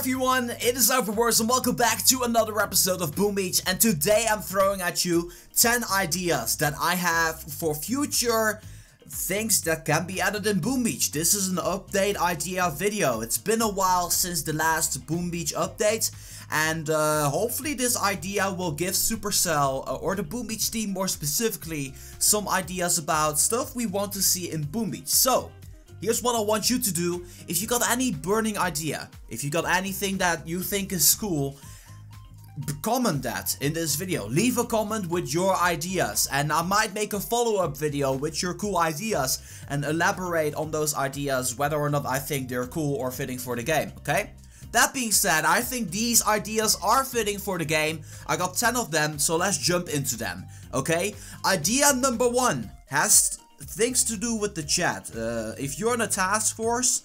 everyone, it is Overwords and welcome back to another episode of Boom Beach, and today I'm throwing at you 10 ideas that I have for future things that can be added in Boom Beach. This is an update idea video. It's been a while since the last Boom Beach update, and hopefully this idea will give Supercell, or the Boom Beach team more specifically, some ideas about stuff we want to see in Boom Beach. So here's what I want you to do. If you got any burning idea, if you got anything that you think is cool, comment that in this video. Leave a comment with your ideas and I might make a follow-up video with your cool ideas and elaborate on those ideas, whether or not I think they're cool or fitting for the game, okay? That being said, I think these ideas are fitting for the game. I got 10 of them, so let's jump into them, okay? Idea number 1 has things to do with the chat. If you're in a task force,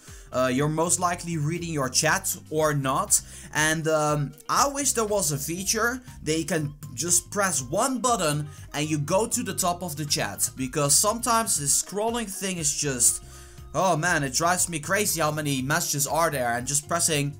you're most likely reading your chat or not, and I wish there was a feature that you can just press one button and you go to the top of the chat, because sometimes this scrolling thing is just, oh man, it drives me crazy how many messages are there, and just pressing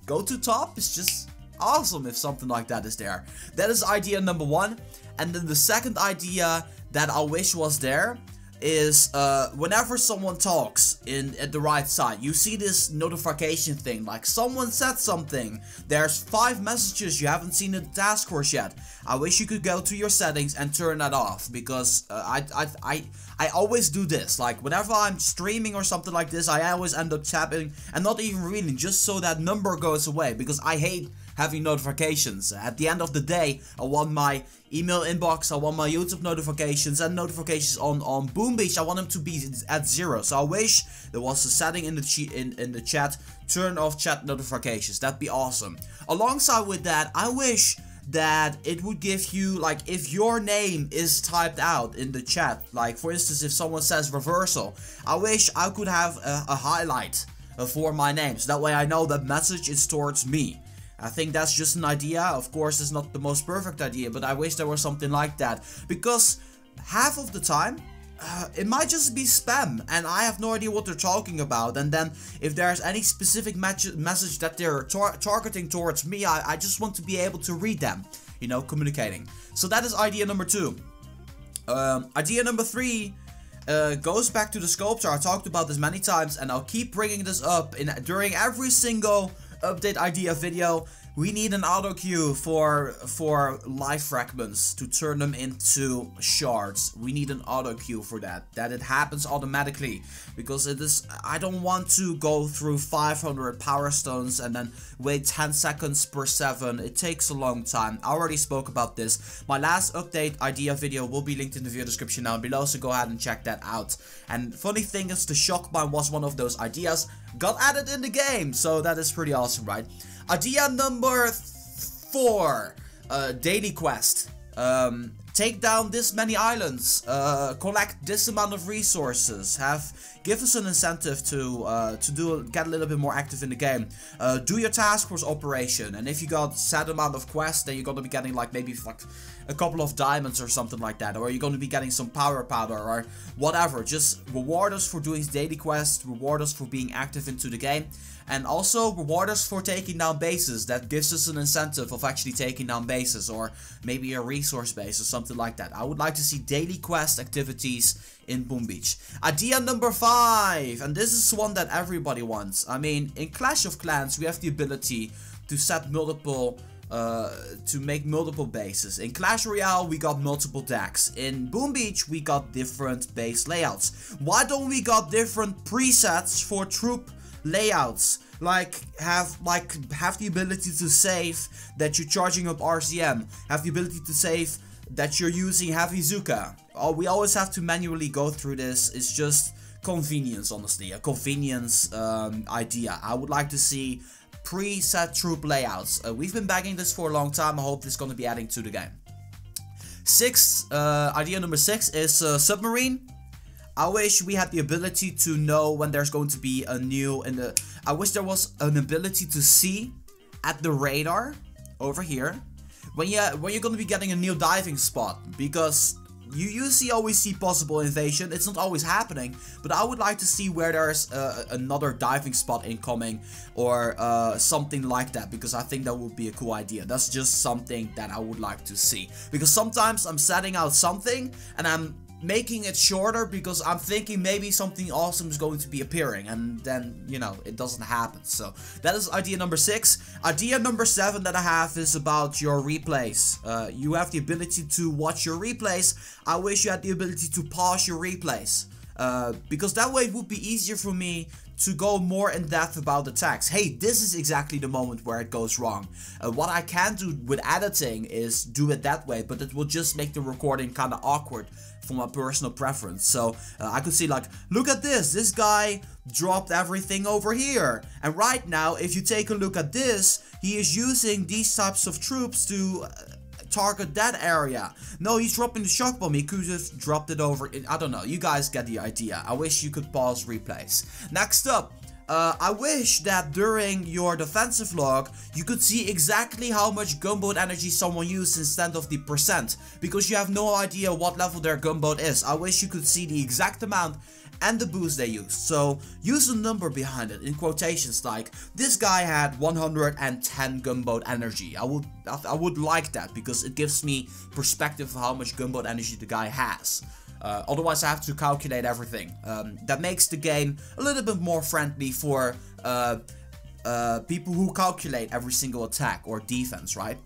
go to top is just awesome if something like that is there. That is idea number 1. And then the second idea that I wish was there is whenever someone talks at the right side, you see this notification thing, like someone said something, there's 5 messages you haven't seen in the task force yet. I wish you could go to your settings and turn that off, because I always do this. Like whenever I'm streaming or something like this, I always end up tapping and not even reading, just so that number goes away, because I hate having notifications. At the end of the day, I want my email inbox, I want my YouTube notifications and notifications on Boom Beach, I want them to be at 0. So I wish there was a setting in the chat, turn off chat notifications. That'd be awesome. Alongside with that, I wish that it would give you, like, if your name is typed out in the chat, like for instance if someone says reversal, I wish I could have a highlight for my name, so that way I know that message is towards me. I think that's just an idea. Of course, it's not the most perfect idea, but I wish there was something like that, because half of the time it might just be spam and I have no idea what they're talking about, and then if there's any specific message that they're targeting towards me, I just want to be able to read them, you know, communicating. So that is idea number 2. Idea number 3 goes back to the Sculptor. I talked about this many times and I'll keep bringing this up during every single update idea video. We need an AutoQueue for live fragments to turn them into shards. We need an AutoQueue for that it happens automatically, because it is, I don't want to go through 500 power stones and then wait 10 seconds per 7. It takes a long time. I already spoke about this. My last update idea video will be linked in the video description down below, so go ahead and check that out. And funny thing is, the shock mine was one of those ideas, got added in the game, so that is pretty awesome, right? Idea number 4, daily quest. Take down this many islands, collect this amount of resources, give us an incentive to get a little bit more active in the game. Do your task force operation, and if you got set amount of quests, then you're gonna be getting like maybe like a couple of diamonds or something like that, or you're gonna be getting some power powder or whatever. Just reward us for doing daily quests, reward us for being active into the game, and also reward us for taking down bases. That gives us an incentive of actually taking down bases, or maybe a resource base or something like that. I would like to see daily quest activities in Boom Beach. Idea number 5, and this is one that everybody wants. I mean, in Clash of Clans we have the ability to set multiple to make multiple bases. In Clash Royale we got multiple decks. In Boom Beach we got different base layouts. Why don't we got different presets for troop layouts? Like have the ability to save that you're charging up RCM, have the ability to save that you're using heavy Zuka. Oh, we always have to manually go through this. It's just convenience, honestly, a convenience idea. I would like to see preset troop layouts. We've been bagging this for a long time. I hope this is going to be adding to the game. Idea number 6 is Submarine. I wish we had the ability to know when there's going to be a new I wish there was an ability to see at the radar over here when you're going to be getting a new diving spot, because You usually always see possible invasion. It's not always happening, but I would like to see where there's another diving spot incoming or something like that, because I think that would be a cool idea. That's just something that I would like to see, because sometimes I'm setting out something and I'm making it shorter because I'm thinking maybe something awesome is going to be appearing, and then, you know, it doesn't happen. So that is idea number 6. Idea number 7 that I have is about your replays. You have the ability to watch your replays. I wish you had the ability to pause your replays, because that way it would be easier for me to go more in depth about the text. Hey, this is exactly the moment where it goes wrong. What I can do with editing is do it that way, but it will just make the recording kind of awkward for my personal preference. So I could see like, look at this guy dropped everything over here, and right now if you take a look at this, he is using these types of troops to target that area. No, he's dropping the shock bomb. He could have dropped it over. I don't know. You guys get the idea. I wish you could pause replays. Next up, I wish that during your defensive log, you could see exactly how much gunboat energy someone used instead of the percent, because you have no idea what level their gunboat is. I wish you could see the exact amount and the boost they used. So use a number behind it in quotations, like this guy had 110 gunboat energy. I would like that, because it gives me perspective of how much gunboat energy the guy has. Otherwise I have to calculate everything. That makes the game a little bit more friendly for people who calculate every single attack or defense, right?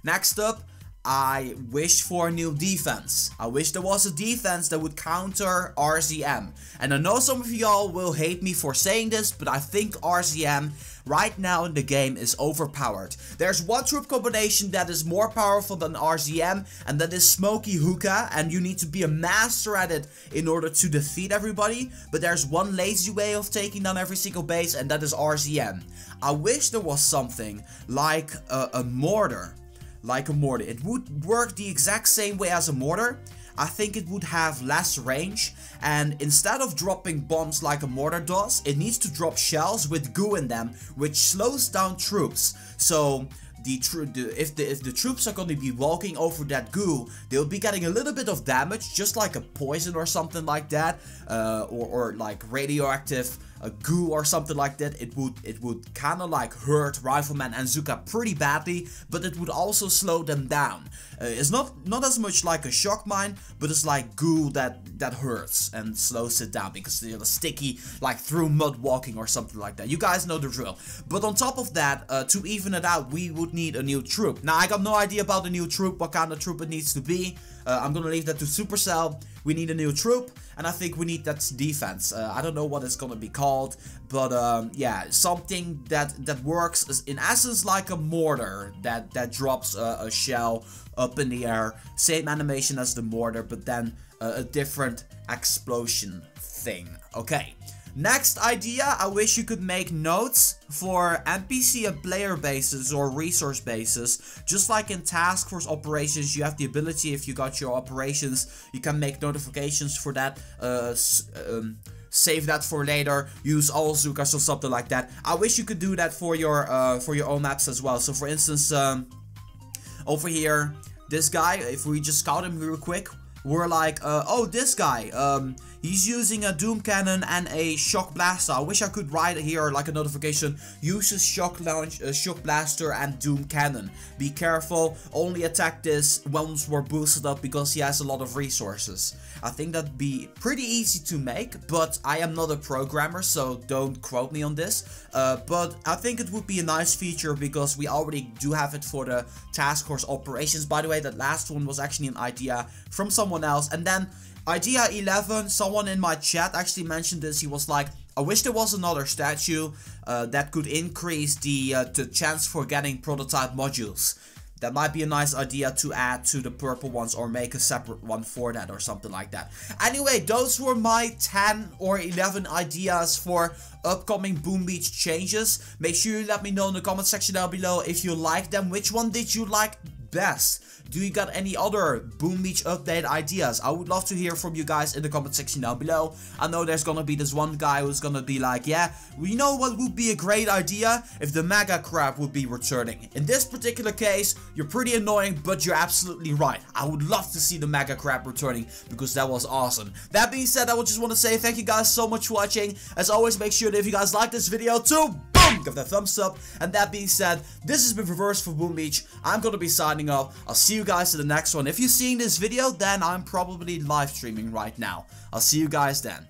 Next up, I wish for a new defense. I wish there was a defense that would counter RZM. And I know some of y'all will hate me for saying this, but I think RZM right now in the game is overpowered. There's one troop combination that is more powerful than RZM, and that is Smoky Hookah, and you need to be a master at it in order to defeat everybody. But there's one lazy way of taking down every single base, and that is RZM. I wish there was something like a mortar. It would work the exact same way as a mortar. I think it would have less range, and instead of dropping bombs like a mortar does, it needs to drop shells with goo in them, which slows down troops. So if the troops are going to be walking over that goo, they'll be getting a little bit of damage, just like a poison or something like that, or like radioactive goo or something like that. It would kind of like hurt Rifleman and Zuka pretty badly, but it would also slow them down. It's not as much like a shock mine, but it's like goo that hurts and slows it down, because they're sticky, like through mud walking or something like that. You guys know the drill. But on top of that, to even it out, we would need a new troop. Now I got no idea about the new troop, what kind of troop it needs to be. I'm gonna leave that to Supercell. We need a new troop, and I think we need that defense. I don't know what it's gonna be called, but yeah, something that works is in essence like a mortar that drops a shell up in the air. Same animation as the mortar, but then a different explosion thing. Okay. Next idea, I wish you could make notes for NPC and player bases or resource bases. Just like in task force operations, you have the ability, if you got your operations, you can make notifications for that, save that for later, use all Zukas or something like that. I wish you could do that for your own maps as well. So for instance, over here, this guy, if we just scout him real quick, we're like, oh, this guy, he's using a Doom Cannon and a Shock Blaster. I wish I could write here like a notification, uses Shock Blaster and Doom Cannon. Be careful, only attack this once we're boosted up, because he has a lot of resources. I think that'd be pretty easy to make, but I am not a programmer, so don't quote me on this. But I think it would be a nice feature, because we already do have it for the task force operations. By the way, that last one was actually an idea from someone else. And then idea 11, someone in my chat actually mentioned this. He was like, I wish there was another statue that could increase the chance for getting prototype modules. That might be a nice idea to add to the purple ones, or make a separate one for that or something like that. Anyway, those were my 10 or 11 ideas for upcoming Boom Beach changes. Make sure you let me know in the comment section down below if you like them. Which one did you like best? Do you got any other Boom Beach update ideas? I would love to hear from you guys in the comment section down below. I know there's gonna be this one guy who's gonna be like, yeah, you know what would be a great idea? If the mega crab would be returning. In this particular case, you're pretty annoying, but you're absolutely right. I would love to see the mega crab returning because that was awesome. That being said, I would just want to say thank you guys so much for watching. As always, make sure that if you guys like this video to boom, give that a thumbs up. And that being said, this has been Reverse for Boom Beach. I'm gonna be signing off. I'll see you guys in the next one. If you're seeing this video, then I'm probably live streaming right now. I'll see you guys then.